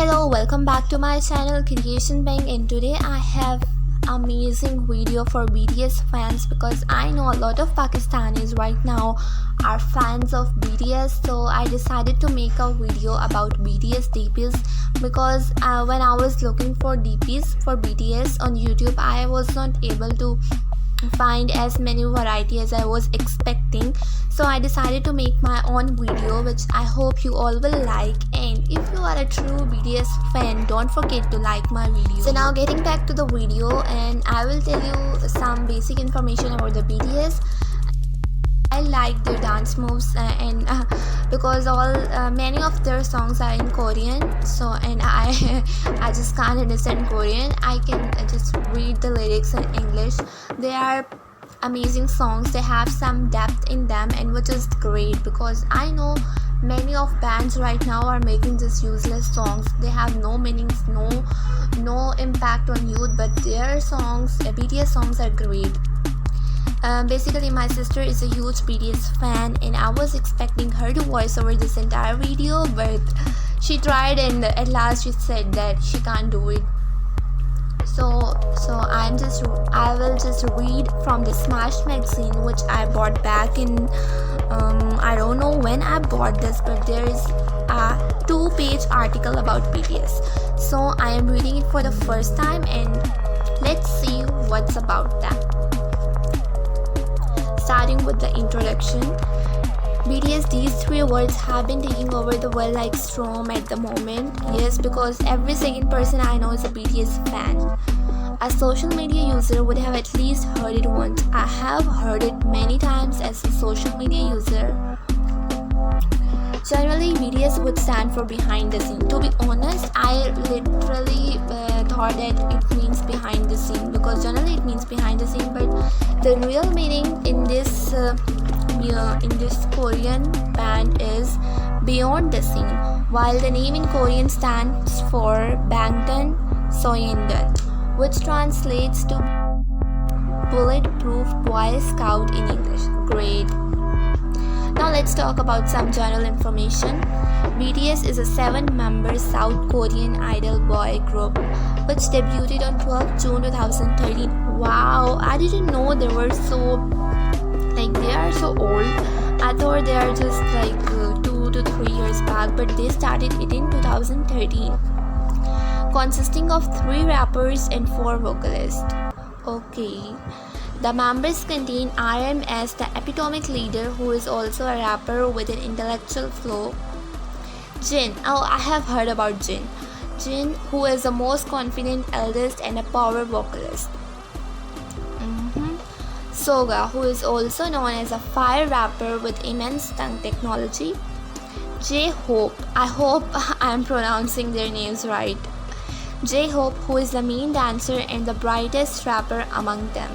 Hello, welcome back to my channel Creation Bank, and today I have amazing video for BTS fans because I know a lot of Pakistanis right now are fans of BTS. So I decided to make a video about BTS DPs because when I was looking for DPs for BTS on YouTube, I was not able to find as many variety as I was expecting. So I decided to make my own video, which I hope you all will like. And if you are a true BTS fan, don't forget to like my video. So now getting back to the video, and I will tell you some basic information about the BTS. I like their dance moves and because many of their songs are in Korean, so and I I just can't understand Korean. I can just read the lyrics in English. They are amazing songs. They have some depth in them, and which is great because I know many of bands right now are making just useless songs. They have no meanings, no impact on youth, but their songs, BTS songs, are great. Basically, my sister is a huge BTS fan, and I was expecting her to voice over this entire video, but she tried, and at last she said that she can't do it. So I will just read from the Smash magazine, which I bought back in I don't know when I bought this, but there is a 2-page article about BTS. So I am reading it for the first time, and let's see what's about that. Starting with the introduction, BTS, these 3 words have been taking over the world like storm at the moment. Yes, because every second person I know is a BTS fan. A social media user would have at least heard it once. I have heard it many times as a social media user. Generally, BTS would stand for behind the scene. To be honest, I literally thought that it means behind the scene because generally it means behind the scene, but the real meaning in this Korean band is beyond the scene, while the name in Korean stands for BANGTAN, which translates to Bulletproof Boy Scout in English. Great. Now let's talk about some general information. BTS is a 7-member South Korean idol boy group which debuted on 12 June 2013. Wow, I didn't know they are so old. I thought they are just 2 to 3 years back, but they started it in 2013. Consisting of 3 rappers and 4 vocalists. Okay. The members contain RM as the epitomic leader, who is also a rapper with an intellectual flow. Jin, I have heard about Jin. Jin, who is the most confident eldest and a power vocalist. Soga, who is also known as a fire rapper with immense tongue technology. J-Hope, I hope I am pronouncing their names right. J-Hope, who is the main dancer and the brightest rapper among them.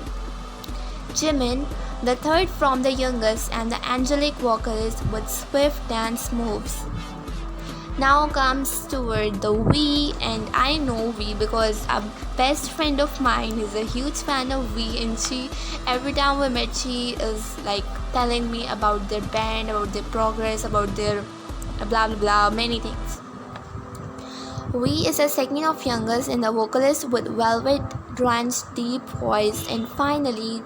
Jimin, the third from the youngest and the angelic vocalist with swift dance moves. Now comes toward the V, and I know V because a best friend of mine is a huge fan of V, and every time we met, she is telling me about their band, about their progress, about their blah blah blah, many things. V is the second of youngest and the vocalist with velvet drenched deep voice, and finally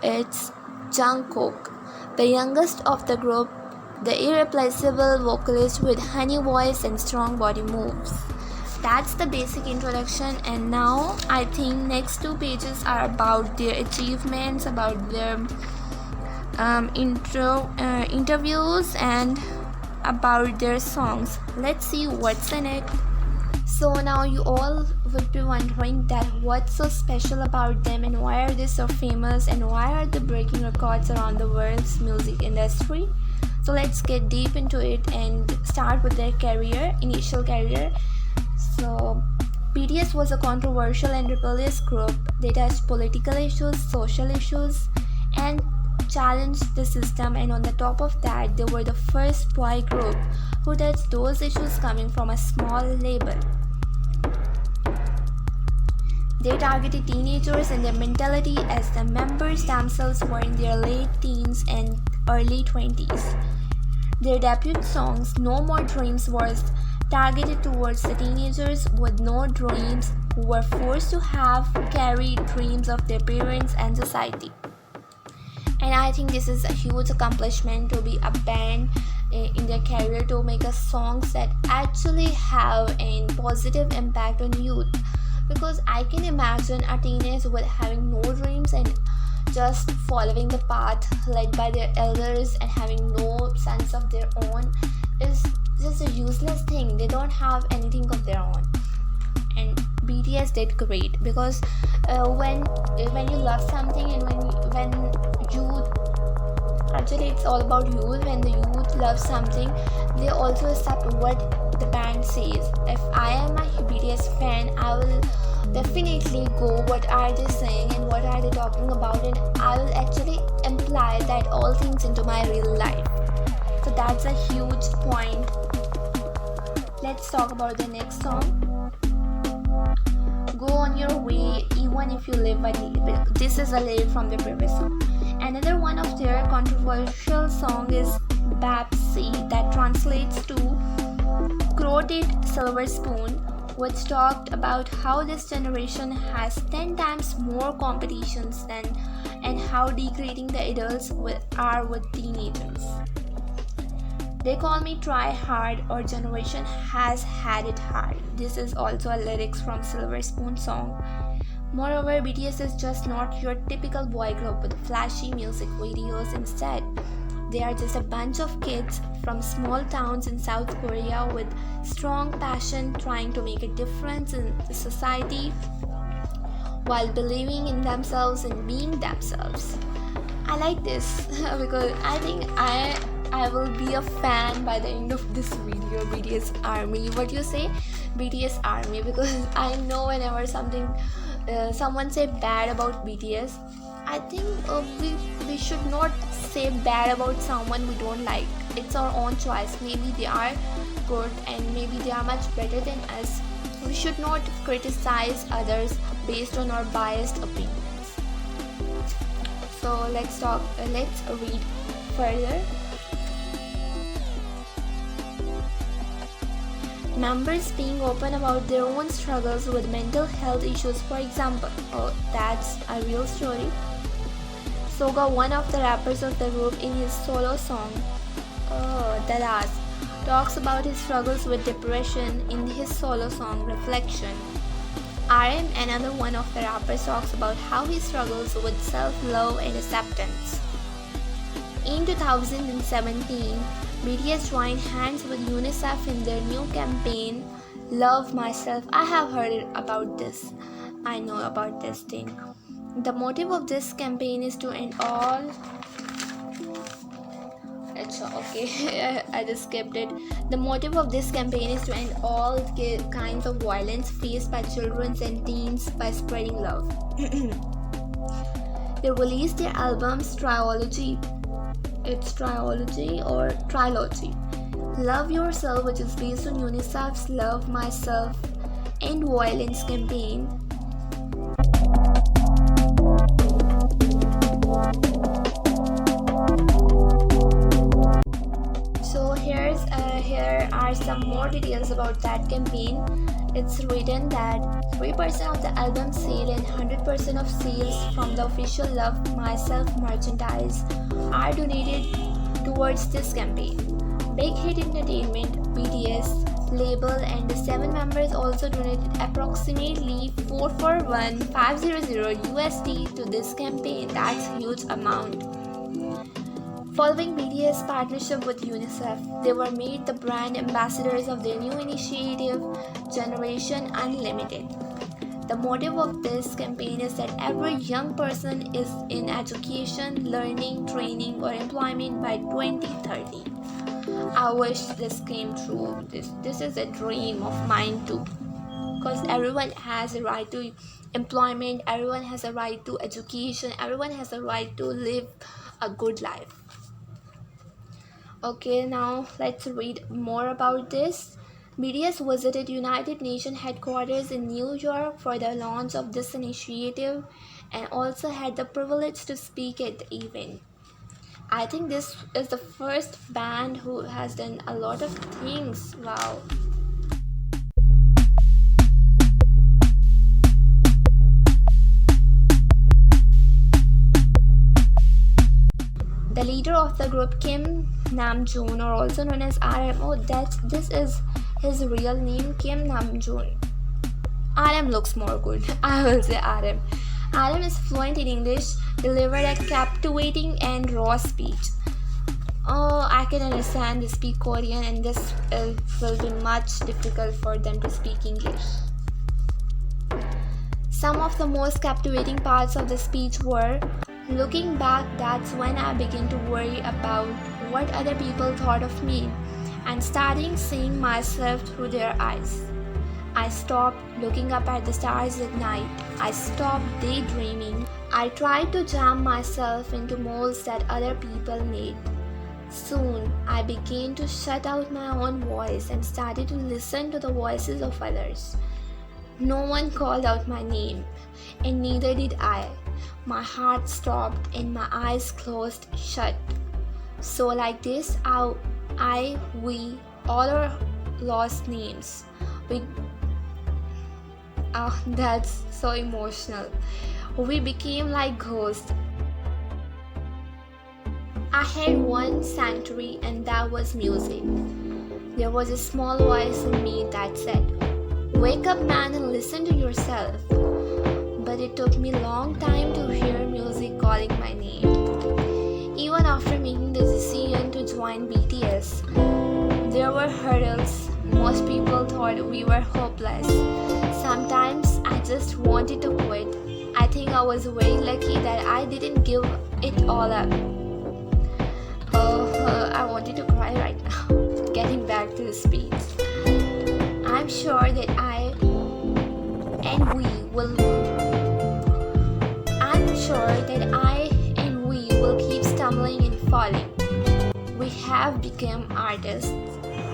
it's Jungkook, the youngest of the group, the irreplaceable vocalist with honey voice and strong body moves. That's the basic introduction, and now I think next 2 pages are about their achievements, about their interviews, and about their songs. Let's see what's in it. So now you all would be wondering that what's so special about them, and why are they so famous, and why are they breaking records around the world's music industry. So let's get deep into it and start with their initial career. So BTS was a controversial and rebellious group. They touched political issues, social issues, and challenged the system, and on the top of that, they were the first boy group who touched those issues coming from a small label. They targeted teenagers and their mentality, as the members themselves were in their late teens and early 20s. Their debut songs, No More Dreams, was targeted towards the teenagers with no dreams who were forced to have carried dreams of their parents and society. And I think this is a huge accomplishment to be a band in their career, to make a songs that actually have a positive impact on youth. Because I can imagine a teenager with having no dreams and just following the path led by their elders and having no sense of their own is just a useless thing. They don't have anything of their own. And BTS did great, because when you love something, and when you actually it's all about youth. When the youth love something, they also accept what the band says. If I am a BTS fan, I will definitely go what are they saying and what are they talking about, and I will actually imply that all things into my real life. So that's a huge point. Let's talk about the next song. Go on your way even if you live by the. This is a lyric from the previous song. Another one of their controversial song is Babsy, that translates to Crowded Silver Spoon, which talked about how this generation has 10 times more competitions than, and how degrading the adults are with teenagers. They call me try hard, or generation has had it hard. This is also a lyrics from Silver Spoon song. Moreover, BTS is just not your typical boy group with flashy music videos. Instead, they are just a bunch of kids from small towns in South Korea with strong passion, trying to make a difference in the society while believing in themselves and being themselves. I like this because I think I will be a fan by the end of this video. BTS Army. What you say? BTS Army, because I know whenever someone say bad about BTS, I think we should not say bad about someone we don't like. It's our own choice. Maybe they are good and maybe they are much better than us. We should not criticize others based on our biased opinions. So let's read further. Members being open about their own struggles with mental health issues, for example. Oh, that's a real story. Soga, one of the rappers of the group, in his solo song, Dadas, talks about his struggles with depression in his solo song, Reflection. RM, another one of the rappers, talks about how he struggles with self-love and acceptance. In 2017, BTS joined hands with UNICEF in their new campaign, Love Myself. I have heard about this. I know about this thing. The motive of this campaign is to end all... Okay, I just skipped it. The motive of this campaign is to end all kinds of violence faced by children and teens by spreading love. They released their albums Trilogy. It's Trilogy or Trilogy. Love Yourself, which is based on UNICEF's Love Myself End Violence campaign. So here are some more details about that campaign. It's written that 3% of the album sale and 100% of sales from the official Love Myself merchandise are donated towards this campaign. Big Hit Entertainment, BTS label, and the 7 members also donated approximately 441,500 USD to this campaign. That's a huge amount. Following BTS' partnership with UNICEF, they were made the brand ambassadors of their new initiative, Generation Unlimited. The motive of this campaign is that every young person is in education, learning, training, or employment by 2030. I wish this came true. This is a dream of mine too. Because everyone has a right to employment, everyone has a right to education, everyone has a right to live a good life. Okay, now let's read more about this. BTS visited United Nations headquarters in New York for the launch of this initiative and also had the privilege to speak at the event. I think this is the first band who has done a lot of things. Wow. leader of the group, Kim Namjoon, or also known as RM. Oh, this is his real name, Kim Namjoon. RM looks more good. I will say RM. RM is fluent in English, delivered a captivating and raw speech. Oh, I can understand they speak Korean, and this will be much difficult for them to speak English. Some of the most captivating parts of the speech were, looking back, that's when I began to worry about what other people thought of me and starting seeing myself through their eyes. I stopped looking up at the stars at night. I stopped daydreaming. I tried to jam myself into molds that other people made. Soon, I began to shut out my own voice and started to listen to the voices of others. No one called out my name, and neither did I. My heart stopped and my eyes closed shut. So like this, we all are lost names. That's so emotional. We became like ghosts. I had one sanctuary, and that was music. There was a small voice in me that said, "Wake up, man, and listen to yourself." But it took me a long time to hear music calling my name. Even after making the decision to join BTS, there were hurdles. Most people thought we were hopeless. Sometimes I just wanted to quit. I think I was very lucky that I didn't give it all up. I wanted to cry right now. Getting back to the speech. I'm sure that I and we will keep stumbling and falling. We have become artists,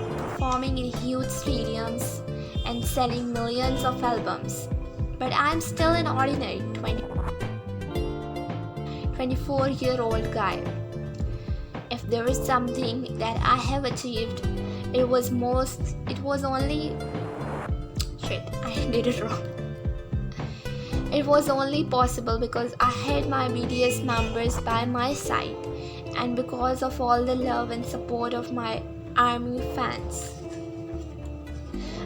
performing in huge stadiums and selling millions of albums. But I'm still an ordinary 24-year-old guy. If there is something that I have achieved, I did it wrong. It was only possible because I had my BTS members by my side and because of all the love and support of my ARMY fans.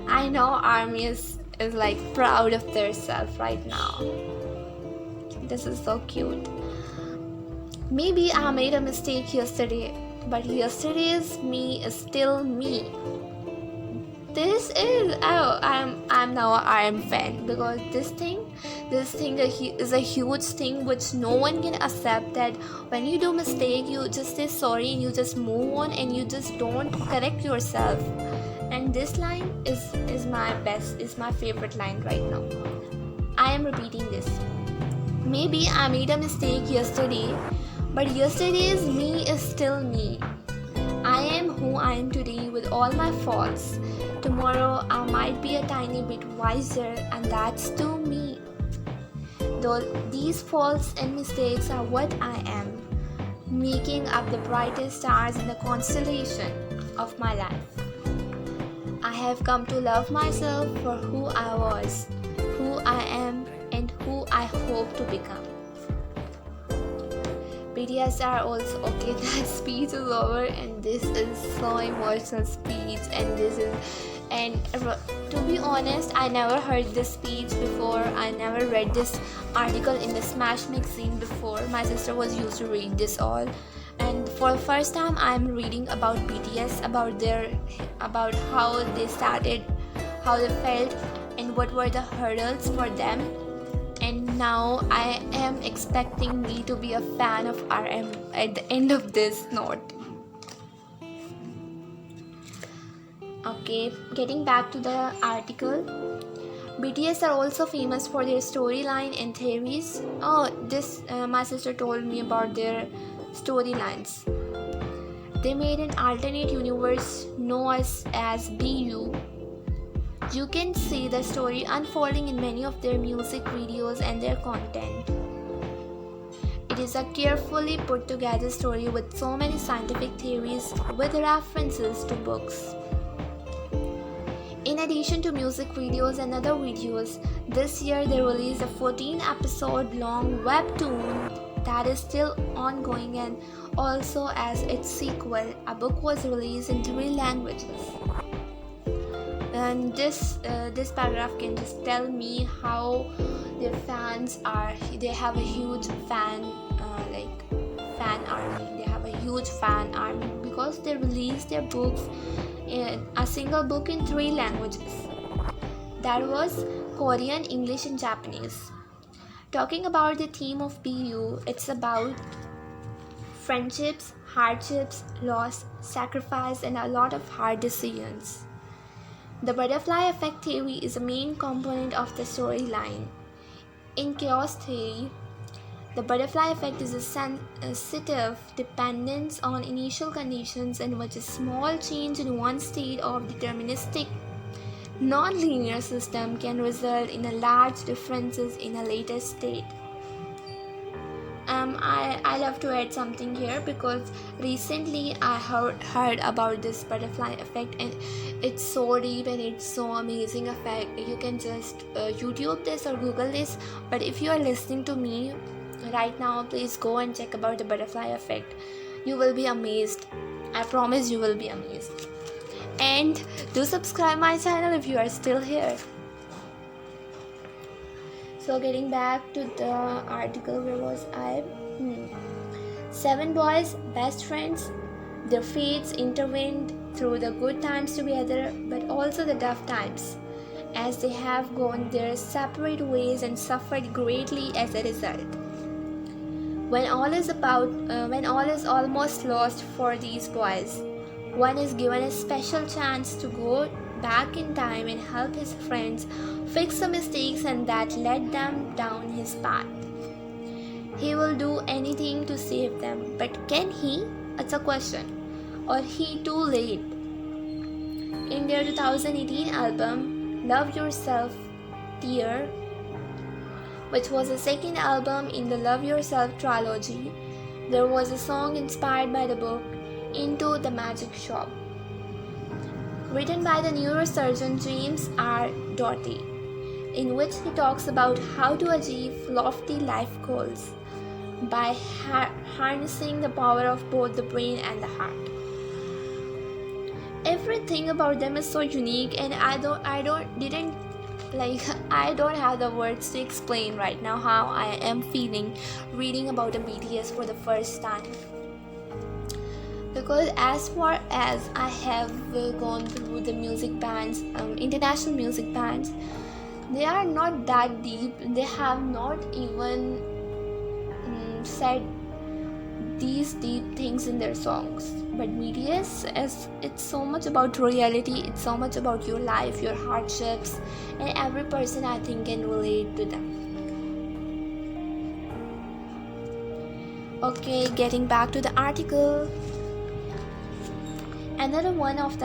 I know ARMY is like proud of themselves right now. This is so cute. Maybe I made a mistake yesterday, but yesterday's me is still me. I'm now an RM fan because this thing is a huge thing which no one can accept, that when you do mistake you just say sorry and you just move on and you just don't correct yourself. And this line is my favorite line right now. I am repeating this. Maybe I made a mistake yesterday, but yesterday's me is still me. I am who I am today with all my faults. Tomorrow I might be a tiny bit wiser, and that's to me. Though these faults and mistakes are what I am, making up the brightest stars in the constellation of my life. I have come to love myself for who I was, who I am, and who I hope to become. BTS are also okay. That speech is over, and this is so emotional speech. And to be honest, I never heard this speech before. I never read this article in the Smash magazine before. My sister was used to read this all, and for the first time, I'm reading about BTS, about how they started, how they felt, and what were the hurdles for them. And now I am expecting me to be a fan of RM at the end of this note. Okay, getting back to the article. BTS are also famous for their storyline and theories. My sister told me about their storylines. They made an alternate universe known as BU. You can see the story unfolding in many of their music videos and their content. It is a carefully put together story with so many scientific theories with references to books. In addition to music videos and other videos, this year they released a 14-episode long webtoon that is still ongoing, and also as its sequel, a book was released in 3 languages. And this paragraph can just tell me how their fans are. They have a huge fan army. They have a huge fan army because they released their books in a single book in 3 languages. That was Korean, English, and Japanese. Talking about the theme of BU, it's about friendships, hardships, loss, sacrifice, and a lot of hard decisions. The butterfly effect theory is a main component of the storyline. In chaos theory, the butterfly effect is a sensitive dependence on initial conditions in which a small change in one state of deterministic non-linear system can result in a large differences in a later state. I love to add something here because recently I heard about this butterfly effect, and it's so deep and it's so amazing effect. You can just YouTube this or Google this, but if you are listening to me right now, please go and check about the butterfly effect. You will be amazed. I promise you will be amazed. And do subscribe my channel if you are still here. So getting back to the article, where was I? 7 boys, best friends. Their fates intervened through the good times together, but also the tough times, as they have gone their separate ways and suffered greatly as a result. When all is almost lost for these boys, one is given a special chance to go back in time and help his friends fix the mistakes and that led them down his path. He will do anything to save them, but can he? It's a question. Or he too late? In their 2018 album, Love Yourself, Tear, which was the second album in the Love Yourself trilogy, there was a song inspired by the book Into the Magic Shop, written by the neurosurgeon James R. Doty, in which he talks about how to achieve lofty life goals by harnessing the power of both the brain and the heart. Everything about them is so unique, and I don't have the words to explain right now how I am feeling reading about the BTS for the first time. Because as far as I have gone through the music bands, international music bands, they are not that deep. They have not even said these deep things in their songs. But BTS, it's so much about reality, it's so much about your life, your hardships, and every person I think can relate to them. Okay, getting back to the article. Another one of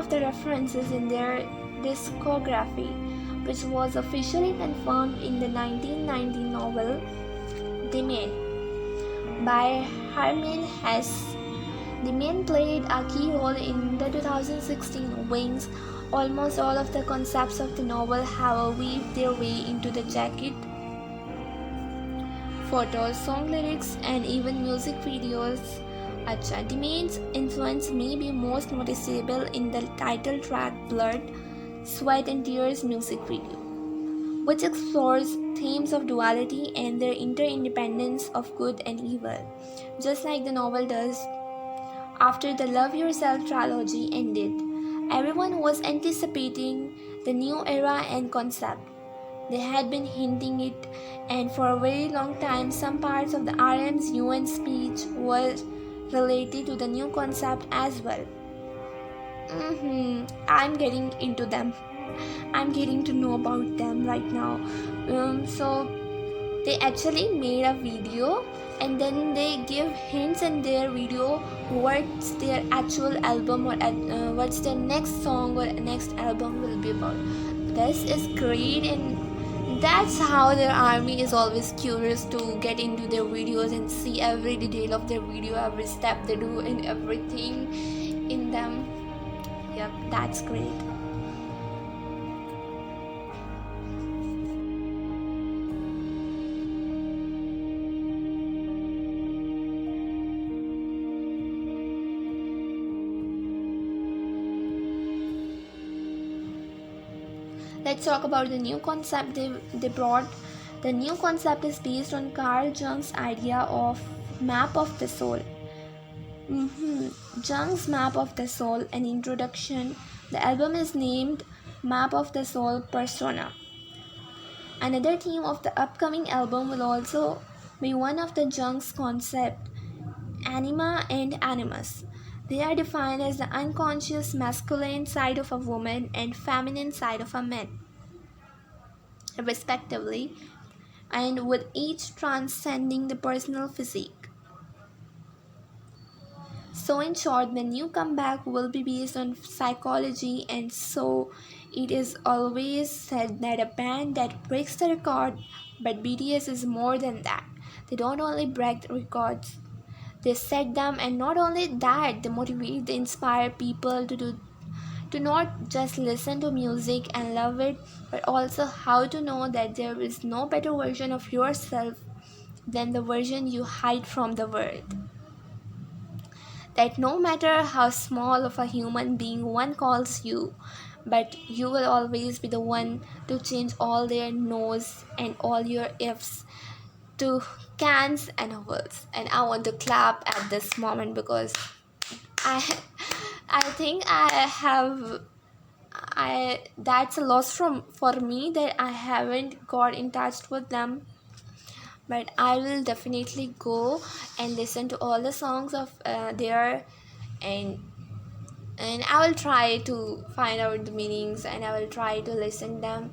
the references in their discography, which was officially confirmed in the 1990 novel Dynamite by Hermann Hesse. The man played a key role in the 2016 Wings. Almost all of the concepts of the novel have weaved their way into the jacket, photos, song lyrics, and even music videos. Dynamite's influence may be most noticeable in the title track Blood, Sweat and Tears music video, which explores themes of duality and their interdependence of good and evil, just like the novel does. After the Love Yourself trilogy ended, everyone was anticipating the new era and concept. They had been hinting it, and for a very long time, some parts of the RM's UN speech were related to the new concept as well. I'm getting into them. I'm getting to know about them right now. So they actually made a video, and then they give hints in their video what's their actual album or what's their next song or next album will be about. This is great, and that's how their army is always curious to get into their videos and see every detail of their video, every step they do and everything in them. Yep, that's great. Let's talk about the new concept they brought. The new concept is based on Carl Jung's idea of map of the soul. Jung's Map of the Soul, an introduction. The album is named Map of the Soul Persona. Another theme of the upcoming album will also be one of the Jung's concept, anima and animus. They are defined as the unconscious masculine side of a woman and feminine side of a man, respectively, and with each transcending the personal physique. So, in short, the new comeback will be based on psychology, and so it is always said that a band that breaks the record, but BTS is more than that. They don't only break the records, they set them, and not only that, they motivate, they inspire people to not just listen to music and love it, but also how to know that there is no better version of yourself than the version you hide from the world. That no matter how small of a human being one calls you, but you will always be the one to change all their no's and all your ifs to cans and wills. And I want to clap at this moment because I I think I that's a loss for me that I haven't got in touch with them, but I will definitely go and listen to all the songs of there, and I will try to find out the meanings, and I will try to listen them,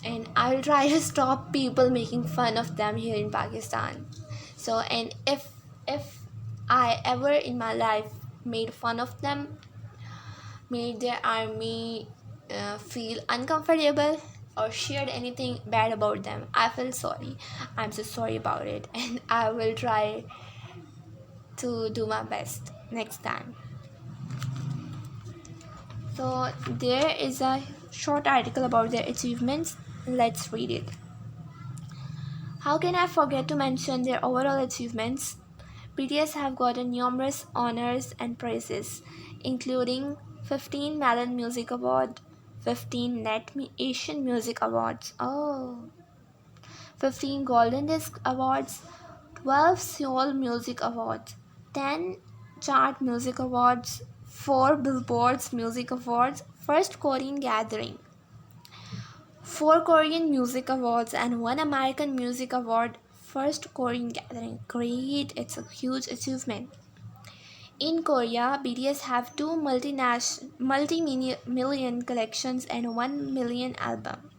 and I will try to stop people making fun of them here in Pakistan. So, and if I ever in my life made fun of them, made their army feel uncomfortable, or shared anything bad about them, I feel sorry. I'm so sorry about it, and I will try to do my best next time. So there is a short article about their achievements. Let's read it. How can I forget to mention their overall achievements? BTS have gotten numerous honors and praises, including 15 Melon Music Award, 15 Net Asian Music Awards, 15 Golden Disc Awards, 12 Seoul Music Awards, 10 Chart Music Awards, 4 Billboard's Music Awards, first Korean Gathering, 4 Korean Music Awards, and 1 American Music Award, first Korean Gathering. Great, it's a huge achievement. In Korea, BTS have 2 multi-million collections and 1 million album.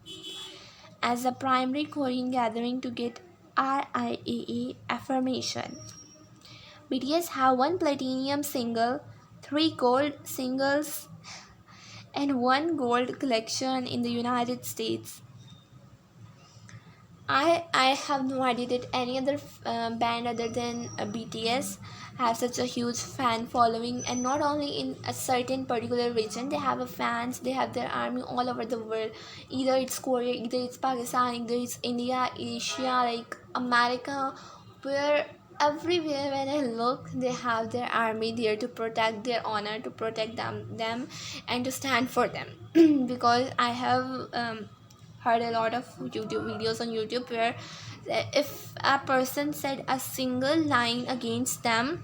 As a primary Korean gathering to get RIAA affirmation. BTS have 1 platinum single, 3 gold singles, and 1 gold collection in the United States. I have no idea that any other band other than BTS have such a huge fan following, and not only in a certain particular region. They have a fans, they have their army all over the world. Either it's Korea, either it's Pakistan, either it's India, Asia, like America, where everywhere when I look, they have their army there to protect their honor, to protect them and to stand for them. Because I have heard a lot of YouTube videos on YouTube where if a person said a single line against them,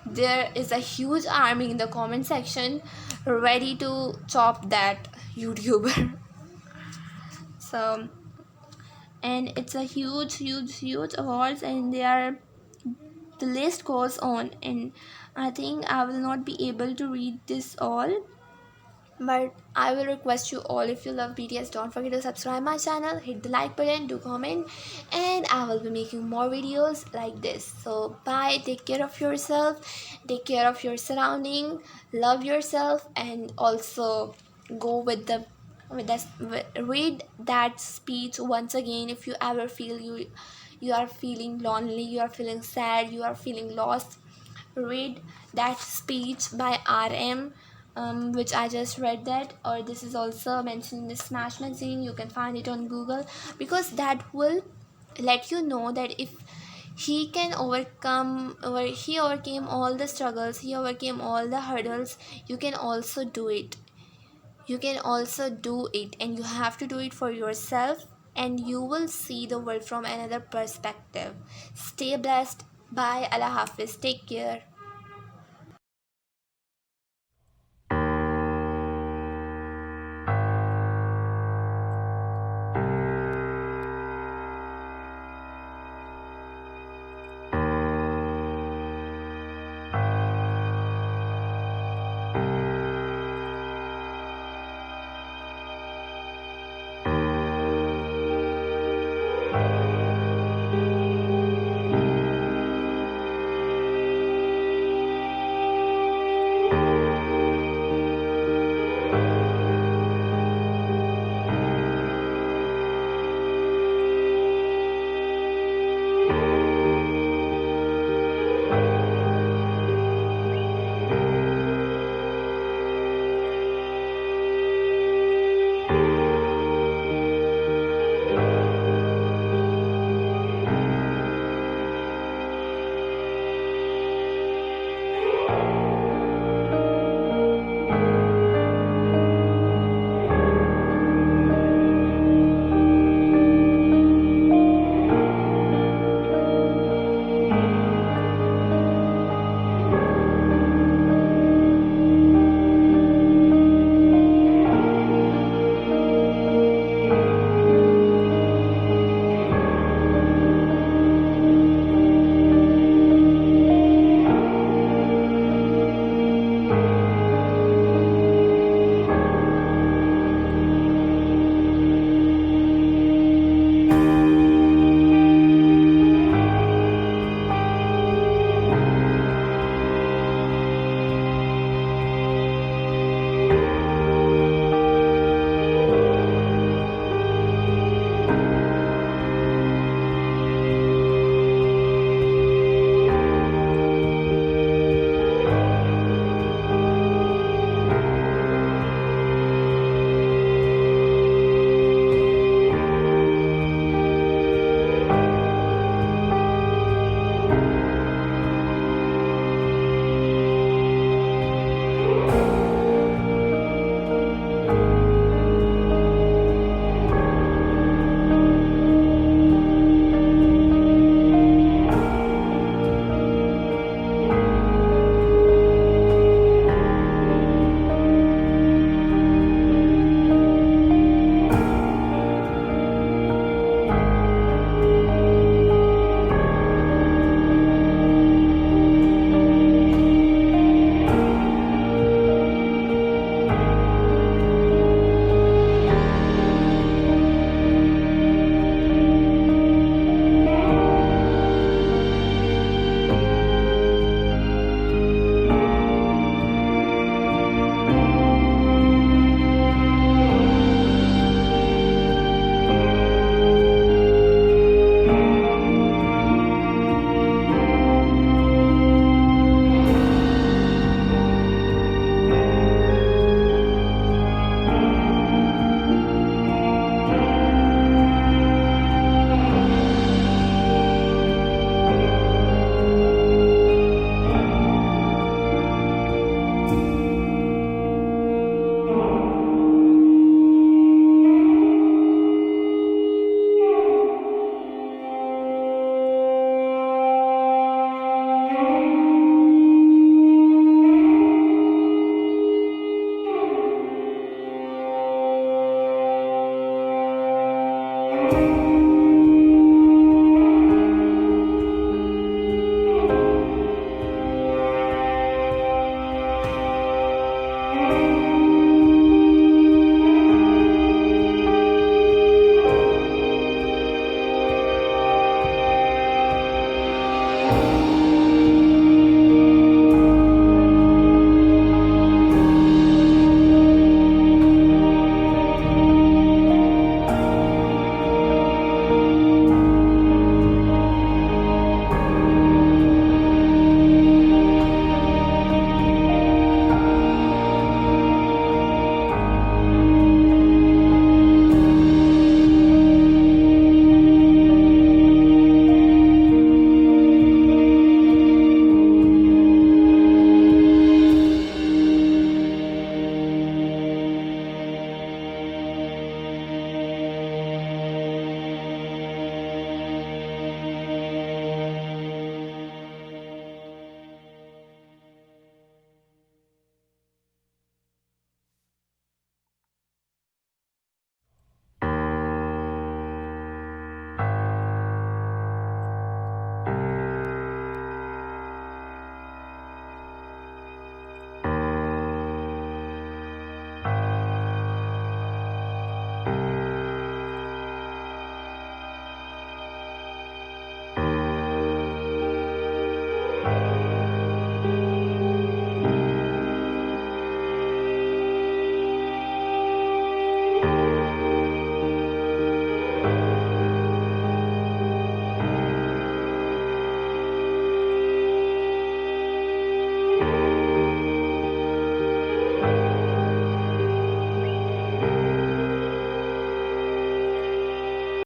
there is a huge army in the comment section ready to chop that YouTuber. So, and it's a huge awards, and the list goes on, and I think I will not be able to read this all, but I will request you all, if you love BTS, don't forget to subscribe my channel, hit the like button, do comment, and I will be making more videos like this. So bye, take care of yourself, take care of your surrounding, love yourself, and also go with the read that speech once again. If you ever feel you are feeling lonely, you are feeling sad, you are feeling lost, read that speech by RM, which I just read that, or this is also mentioned in the Smash magazine. You can find it on Google, because that will let you know that if he can overcome, or he overcame all the struggles, he overcame all the hurdles, you can also do it. You can also do it, and you have to do it for yourself, and you will see the world from another perspective. Stay blessed. Bye. Allah Hafiz. Take care.